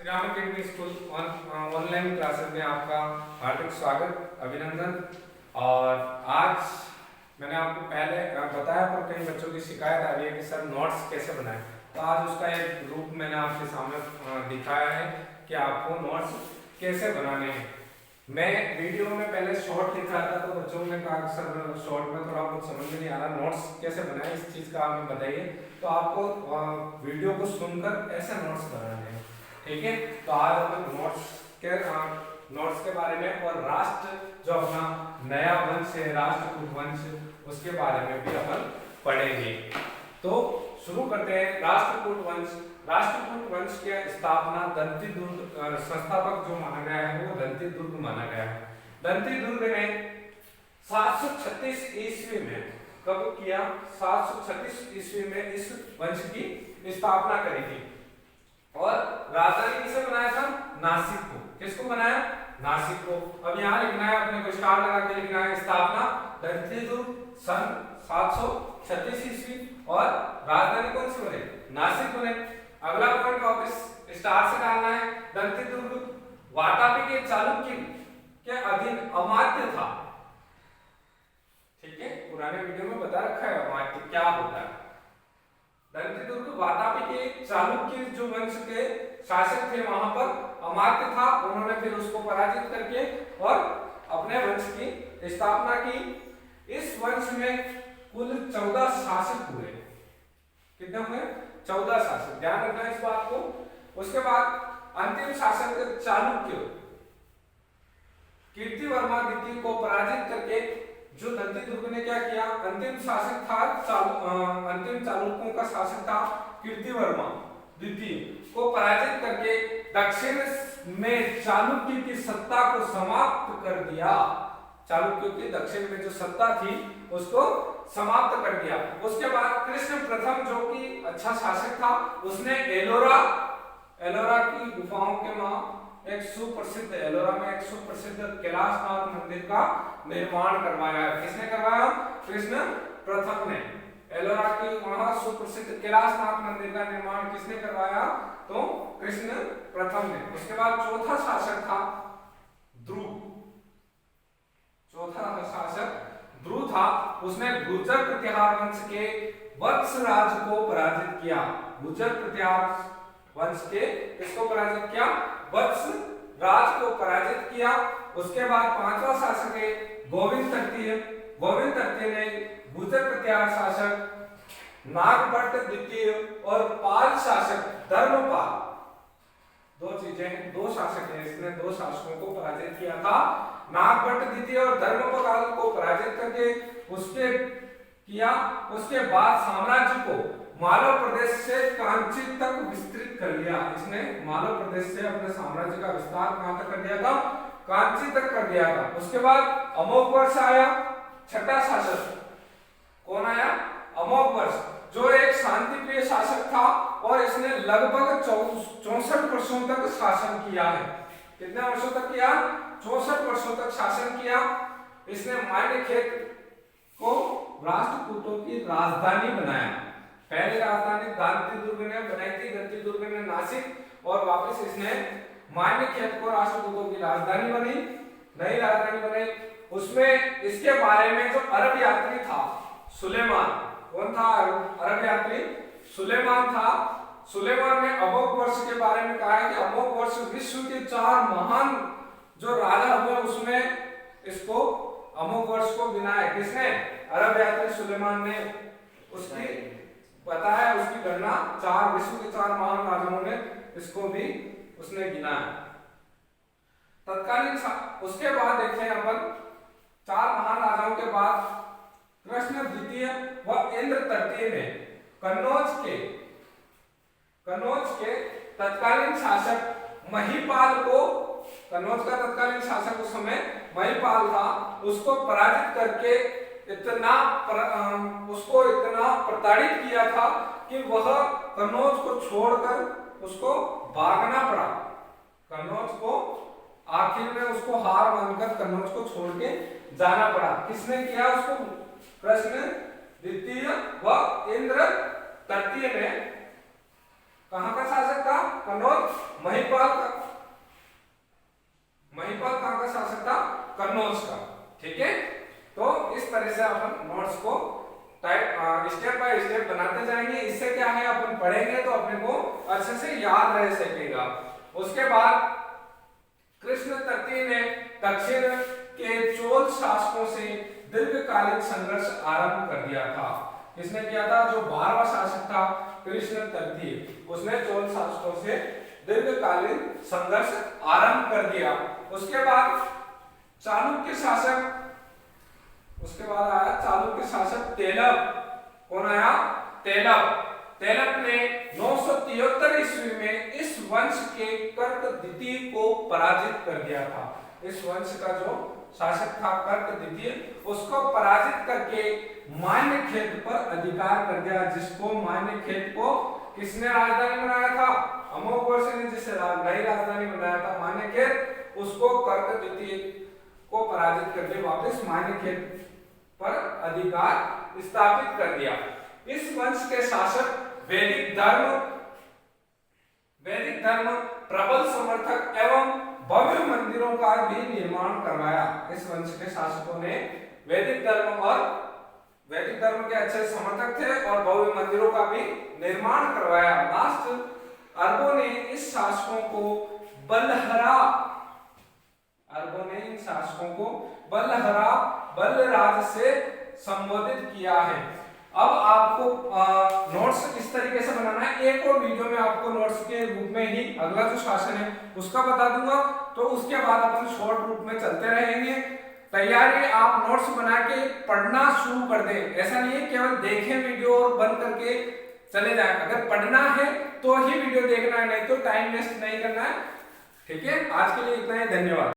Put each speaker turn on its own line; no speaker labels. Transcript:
ग्राम academy school online classes में आपका हार्दिक स्वागत, अभिनंदन। और आज मैंने आपको पहले बताया, पर कई बच्चों की शिकायत आ रही है कि सर नोट्स कैसे बनाएं। तो आज उसका एक रूप मैंने आपके सामने दिखाया है कि आपको नोट्स कैसे बनाने हैं। मैं वीडियो में पहले शॉर्ट लिख रहा था तो बच्चों ने कहा सर शॉर्ट में थोड़ा बहुत समझ में नहीं आ रहा, नोट्स कैसे बनाएं, इस चीज़ का हमें बताइए। तो आपको वीडियो को सुनकर ऐसे नोट्स बनाने हैं, ठीक है। तो आज अपन नोट्स के बारे में और राष्ट्र जो अपना नया वंश है राष्ट्रकूट वंश, उसके बारे में भी अपन पढ़ेंगे। तो शुरू करते हैं। राष्ट्रकूट वंश की स्थापना दंतीदुर्ग, संस्थापक जो माना गया है वो दंतीदुर्ग माना गया है। दंतीदुर्ग ने 736 ईस्वी में कब किया? 736 ईस्वी में इस वंश की स्थापना करी थी। और राजधानी किसे बनाया था? नासिक को। किसको बनाया? नासिक को। अब यहाँ लिखना है, अपने को स्टार लगा के लिखना है, स्थापना दंतीदुर्ग सन 736 ईस्वी और राजधानी कौन सी बने? नासिक बने। अगला पॉइंट वापस स्टार से डालना है। दंतीदुर्ग वातापी के चालुक्य के अधीन अमात्य था, ठीक है। पुराने वीडियो में बता रखा है अमात्य क्या होता है। दंतीदुर्ग वातापी के चालुक्य जो वंश के शासक थे, वहां पर अमात्य था। उन्होंने फिर उसको पराजित करके और अपने वंश की स्थापना की। इस वंश में कुल 14 शासक हुए। कितने हुए? 14 शासक, ध्यान रखना इस बात को। उसके बाद अंतिम शासक चालुक्य कीर्तिवर्मा द्वितीय को पराजित करके, जो दंतीदुर्ग ने क्या किया, अंतिम शासक था अंतिम चालुक्यों का शासक था कीर्तिवर्मा द्वितीय को पराजित करके दक्षिण में चालुक्य की सत्ता को समाप्त कर दिया। चालुक्यों की दक्षिण में जो सत्ता थी उसको समाप्त कर दिया। उसके बाद कृष्ण प्रथम जो कि अच्छा शासक था, उसने एलोरा की गुफाओं के वहां एक सुप्रसिद्ध, एलोरा में एक सुप्रसिद्ध कैलाशनाथ मंदिर का निर्माण करवाया। किसने करवाया? कृष्ण प्रथम ने। एलोरा की वहां सुप्रसिद्ध कैलाशनाथ मंदिर का निर्माण किसने करवाया? तो कृष्ण प्रथम ने। उसके बाद चौथा शासक था ध्रुव। चौथा शासक ध्रुव था, उसने गुर्जर प्रतिहार वंश के वत्स राज को पराजित किया। गुर्जर प्रतिहार वंश के किसको पराजित किया? वत्स राज को पराजित किया। उसके बाद पांचवा शासक है गोविंद तृतीय। गोविंद तृतीय ने गुर्जर प्रतिहार शासक नागभट्ट द्वितीय और पाल शासक धर्मपाल, दो चीजें हैं, दो शासक हैं, इसने दो शासकों को पराजित किया था। नागभट्ट द्वितीय और धर्मपाल को पराजित करके उसके बाद साम्राज्य को मालव प्रदेश से कांची तक विस्तृत कर लिया। इसने मालव प्रदेश से अपने साम्राज्य का विस्तार कहां तक कर दिया था? कांची तक कर दिया था। उसके बाद अमोघवर्ष आया, छठा शासक कौन आया? अमोघवर्ष, जो एक शांतिप्रिय शासक था और इसने लगभग 64 वर्षों तक शासन किया है। कितने वर्षों तक किया? 64 वर्षों तक शासन किया। इसने मान्यखेत को राष्ट्रकूटों की राजधानी बनाया। पहली राजधानी दंतीदुर्ग ने बनाई थी, दंतीदुर्ग ने नासिक, और वापस इसने मान्यखेत को राष्ट्रकूटों की राजधानी बनी, नई राजधानी बनाई। उसमें इसके बारे में जो अरब यात्री था सुलेमान, कौन था अरब यात्री? सुलेमान था। सुलेमान ने अमोघवर्ष के बारे में कहा है कि अमोघवर्ष विश्व के 4 महान जो राजा हुए उसमें इसको अमोघवर्ष को गिना है। किसने? अरब यात्री सुलेमान ने। उसकी पता है, उसकी गणना 4 विश्व के 4 महान राजाओं ने इसको भी उसने गिना है। तत्कालीन उसके बाद देखें अपन 4 महान राजाओं के बाद कृष्ण द्वितीय व इंद्र तृतीय ने कन्नौज के तत्कालीन शासक महिपाल को, कन्नौज का तत्कालीन शासक उस समय महिपाल था, उसको पराजित करके इतना प्रताड़ित किया था कि वह कन्नौज को छोड़कर उसको भागना पड़ा। कन्नौज को आखिर में उसको हार मानकर कन्नौज को छोड़ के जाना पड़ा। किसने किया उसको? कृष्ण द्वितीय व इंद्र तृतीय ने कहाँ का शासक था? कन्नौज। महिपाल कहाँ का शासक था? कन्नौज का। ठीक है, तो इस तरह से अपन नोट्स को स्टेप बाय स्टेप बनाते जाएंगे। इससे क्या है, अपन पढ़ेंगे तो अपने को अच्छे से याद रह सकेगा। उसके बाद कृष्ण तृतीय ने दक्षिण के चोल शासकों से दीर्घकालिक संघर्ष आरंभ कर दिया था। किसने किया था? जो 12वां शासक था कृष्ण तृतीय, उसने चोल शासकों से दीर्घकालीन संघर्ष आरंभ कर दिया। उसके बाद चालुक्य शासक, उसके बाद आया चालुक्य शासक तेलप। कौन आया? तेलप। तेलप ने 973 ईस्वी में इस वंश के कर्क द्वितीय को पराजित कर दिया था। इस वंश का जो शासक था कर्क द्वितीय, उसको पराजित करके मान्यखेत पर अधिकार कर दिया। जिसको मान्यखेत को किसने राजधानी बनाया था? अमोघवर्ष ने जिसे नई राजधानी बनाया था मान्यखेत, उसको कर्क द्वितीय को पराजित करके वापस मान्यखेत पर अधिकार स्थापित कर दिया। इस वंश के शासक वैदिक धर्म प्रबल समर्थक एवं भव्य मंदिरों का भी निर्माण करवाया। इस वंश के शासकों ने वैदिक धर्म के अच्छे समर्थक थे और भव्य मंदिरों का भी निर्माण करवाया। लास्ट अरबों ने इस शासकों को बलराज से संबोधित किया है। अब आपको नोट्स इस तरीके से बनाना है। एक और वीडियो में आपको नोट्स के रूप में ही अगला जो शासन है उसका बता दूंगा, तो उसके बाद अपन शॉर्ट रूप में चलते रहेंगे। तैयारी, आप नोट्स बना के पढ़ना शुरू कर दें। ऐसा नहीं है केवल देखें वीडियो और बंद करके चले जाएं। अगर पढ़ना है तो ही वीडियो देखना है, नहीं तो टाइम वेस्ट नहीं करना है। ठीक है, आज के लिए इतना ही, धन्यवाद।